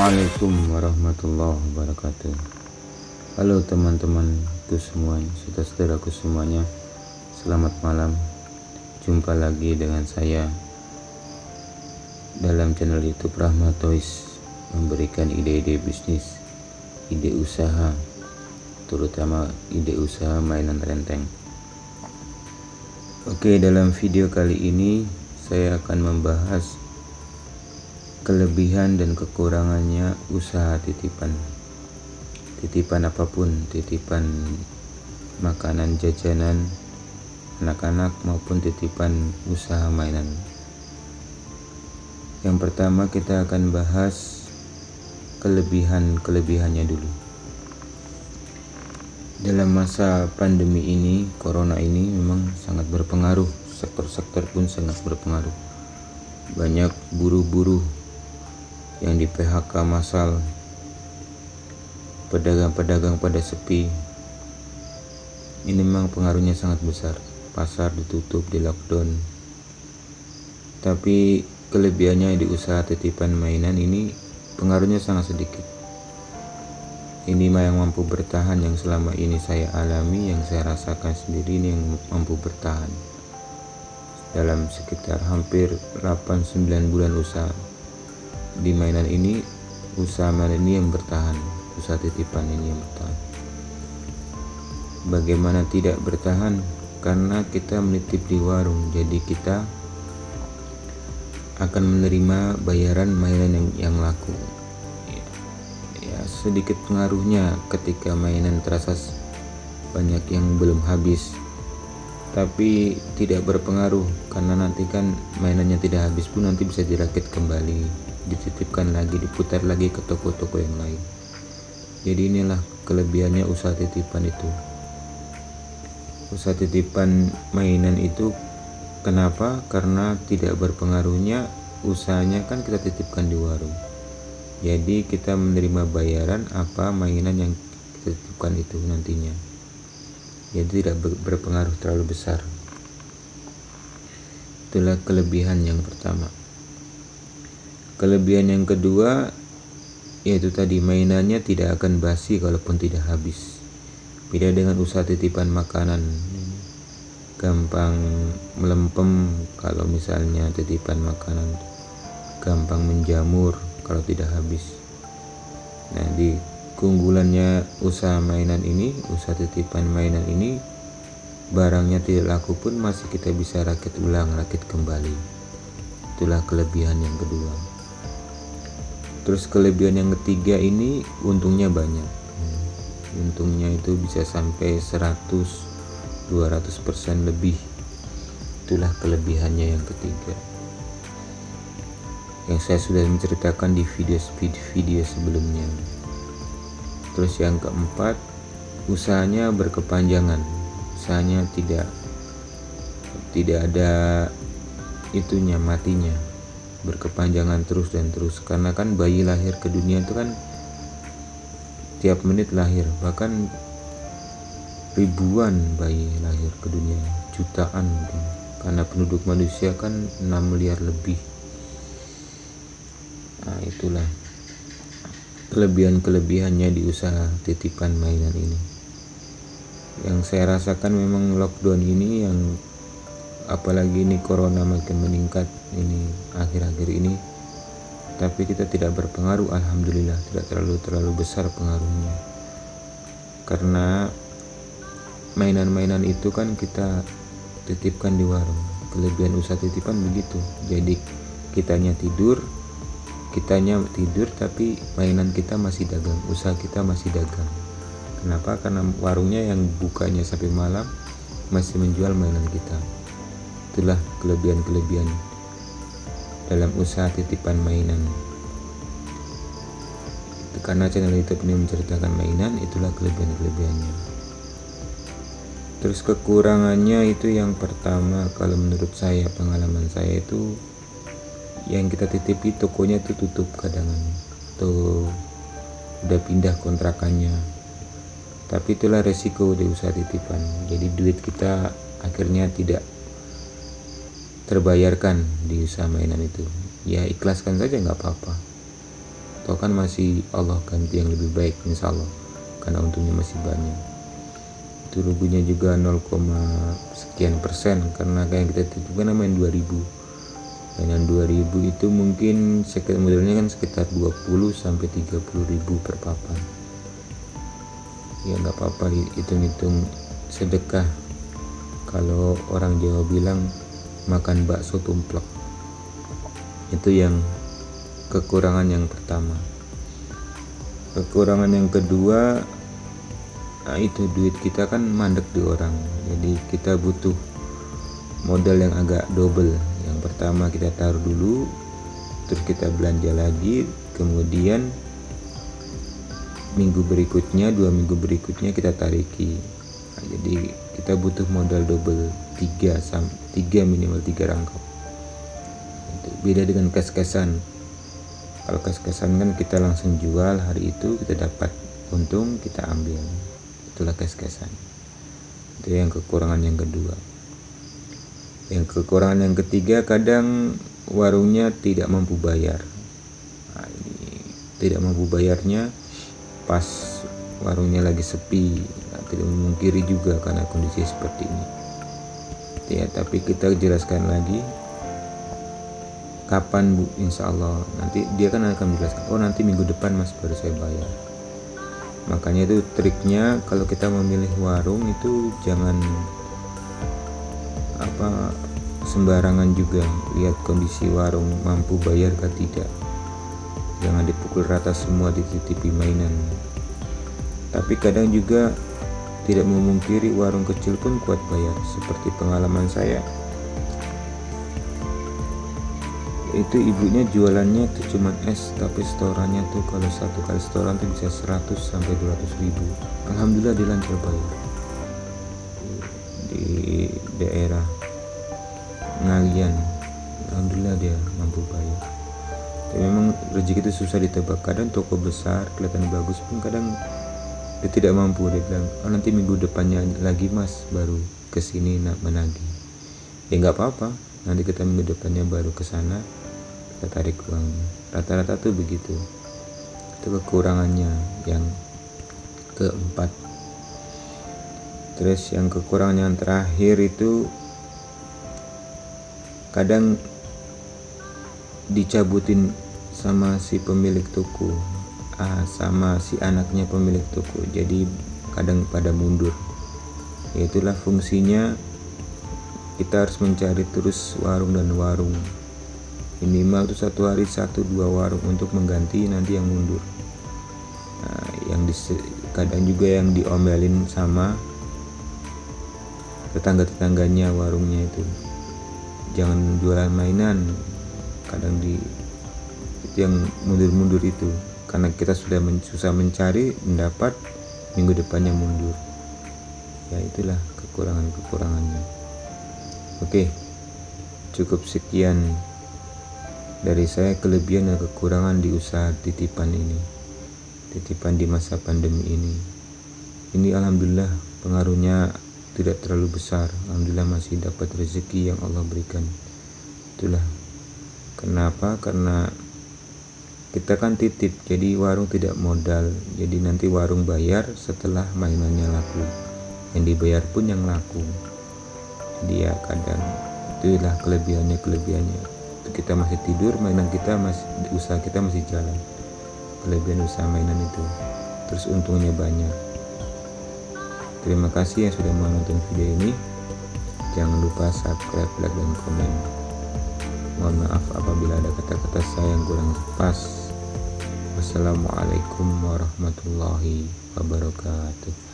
Assalamualaikum warahmatullahi wabarakatuh. Halo teman-temanku semuanya, saudara-saudaraku semuanya, selamat malam. Jumpa lagi dengan saya dalam channel YouTube Rahmat Toys, memberikan ide-ide bisnis, ide usaha, terutama ide usaha mainan renteng. Oke, dalam video kali ini saya akan membahas kelebihan dan kekurangannya usaha titipan apapun, titipan makanan jajanan anak-anak maupun titipan usaha mainan. Yang pertama kita akan bahas kelebihannya dulu. Dalam masa pandemi ini, corona ini memang sangat berpengaruh, sektor-sektor pun sangat berpengaruh. Banyak buruh-buruh yang di PHK massal, pedagang-pedagang pada sepi. Ini memang pengaruhnya sangat besar. Pasar ditutup, di lockdown. Tapi kelebihannya di usaha titipan mainan ini pengaruhnya sangat sedikit. Ini yang mampu bertahan, yang selama ini saya alami, yang saya rasakan sendiri, ini yang mampu bertahan dalam sekitar hampir 8-9 bulan usaha di mainan ini. Usaha mainan ini yang bertahan, usaha titipan ini yang bertahan. Bagaimana tidak bertahan? Karena kita menitip di warung, jadi kita akan menerima bayaran mainan yang laku. Ya, sedikit pengaruhnya ketika mainan terasa banyak yang belum habis, tapi tidak berpengaruh karena nanti kan mainannya tidak habis pun nanti bisa dirakit kembali, dititipkan lagi, diputar lagi ke toko-toko yang lain. Jadi inilah kelebihannya usaha titipan itu. Usaha titipan mainan itu kenapa? Karena tidak berpengaruhnya usahanya, kan kita titipkan di warung. Jadi kita menerima bayaran apa mainan yang kita titipkan itu nantinya. Jadi tidak berpengaruh terlalu besar. Itulah kelebihan yang pertama. Kelebihan yang kedua yaitu tadi, mainannya tidak akan basi kalaupun tidak habis. Beda dengan usaha titipan makanan, gampang melempem kalau misalnya titipan makanan, gampang menjamur kalau tidak habis. Nah, di keunggulannya usaha mainan ini, usaha titipan mainan ini, barangnya tidak laku pun masih kita bisa rakit ulang, rakit kembali. Itulah kelebihan yang kedua. Terus kelebihan yang ketiga ini untungnya banyak. Untungnya itu bisa sampai 100-200% lebih. Itulah kelebihannya yang ketiga, yang saya sudah menceritakan di video sebelumnya. Terus yang keempat, usahanya berkepanjangan. Usahanya tidak ada itunya, matinya, berkepanjangan terus dan terus. Karena kan bayi lahir ke dunia itu kan tiap menit lahir, bahkan ribuan bayi lahir ke dunia, jutaan mungkin. Karena penduduk manusia kan 6 miliar lebih. Nah, itulah kelebihannya di usaha titipan mainan ini. Yang saya rasakan memang lockdown ini, yang apalagi ini corona makin meningkat ini akhir-akhir ini, tapi kita tidak berpengaruh, alhamdulillah, tidak terlalu besar pengaruhnya. Karena mainan-mainan itu kan kita titipkan di warung. Kelebihan usaha titipan begitu. Jadi kitanya tidur tapi mainan kita masih dagang, usaha kita masih dagang. Kenapa? Karena warungnya yang bukanya sampai malam masih menjual mainan kita. Itulah kelebihan dalam usaha titipan mainan. Karena channel YouTube ini menceritakan mainan, itulah kelebihannya. Terus kekurangannya itu yang pertama, kalau menurut saya, pengalaman saya itu, yang kita titipi tokonya itu tutup kadang, atau udah pindah kontrakannya. Tapi itulah resiko di usaha titipan. Jadi duit kita akhirnya tidak terbayarkan di usaha mainan itu. Ya ikhlaskan saja, nggak apa-apa. atau kan masih Allah ganti yang lebih baik insya Allah, karena untungnya masih banyak. Itu ruginya juga 0, sekian persen, karena kayak kita titipkan main 2000. Mainan 2000 itu mungkin modelnya kan sekitar 20 sampai 30 ribu per papan. Ya nggak apa-apa, hitung-hitung sedekah. Kalau orang Jawa bilang makan bakso tumplek. Itu yang kekurangan yang pertama. Kekurangan yang kedua, nah itu duit kita kan mandek di orang, jadi kita butuh modal yang agak double. Yang pertama kita taruh dulu, terus kita belanja lagi, kemudian minggu berikutnya, 2 minggu berikutnya kita tariki. Nah, jadi kita butuh modal double, 3 minimal 3 rangkap. Beda dengan kes-kesan. Kalau kes-kesan kan kita langsung jual hari itu, kita dapat untung, kita ambil. Itulah kes-kesan. Itu yang kekurangan yang kedua. Yang kekurangan yang ketiga, kadang warungnya tidak mampu bayar. Nah, ini tidak mampu bayarnya pas warungnya lagi sepi. Nah, tidak memungkiri juga karena kondisi seperti ini. Ya, tapi kita jelaskan lagi kapan Bu, insya Allah nanti dia kan akan menjelaskan, oh nanti minggu depan Mas baru saya bayar. Makanya itu triknya, kalau kita memilih warung itu jangan sembarangan juga, lihat kondisi warung mampu bayar atau tidak. Jangan dipukul rata semua dititipi mainan. Tapi kadang juga tidak memungkiri warung kecil pun kuat bayar. Seperti pengalaman saya, itu ibunya jualannya tuh cuman es, tapi setorannya tuh kalau satu kali setoran tuh bisa 100 sampai 200 ribu. Alhamdulillah dia lancar bayar. Di daerah Ngalian, alhamdulillah dia mampu bayar. Tapi memang rezeki itu susah ditebak. Kadang toko besar kelihatan bagus pun kadang dia tidak mampu. Dia bilang, oh nanti minggu depannya lagi Mas baru kesini menagih. Ya nggak apa-apa, nanti kita minggu depannya baru kesana, kita tarik uangnya. Rata-rata tuh begitu. Itu kekurangannya yang keempat. Terus yang kekurangan yang terakhir itu kadang dicabutin sama si pemilik toko, sama si anaknya pemilik toko, jadi kadang pada mundur. Itulah fungsinya kita harus mencari terus warung dan warung, minimal tuh satu hari 1-2 warung untuk mengganti nanti yang mundur. Nah, kadang juga yang diomelin sama tetangga-tetangganya warungnya itu, jangan jualan mainan. Kadang itu yang mundur-mundur itu, karena kita sudah susah mencari, mendapat, minggu depannya mundur. Ya itulah kekurangannya. Oke, cukup sekian dari saya, kelebihan dan kekurangan di usaha titipan ini, titipan di masa pandemi ini. Ini alhamdulillah pengaruhnya tidak terlalu besar. Alhamdulillah masih dapat rezeki yang Allah berikan. Itulah kenapa, karena kita kan titip, jadi warung tidak modal, jadi nanti warung bayar setelah mainannya laku, yang dibayar pun yang laku. Jadi ya kadang itulah kelebihannya. Kita masih tidur, mainan kita masih, usaha kita masih jalan. Kelebihan usaha mainan itu, terus untungnya banyak. Terima kasih yang sudah menonton video ini. Jangan lupa subscribe, like, dan komen. Mohon maaf apabila ada kata-kata saya yang kurang pas. Wassalamualaikum warahmatullahi wabarakatuh.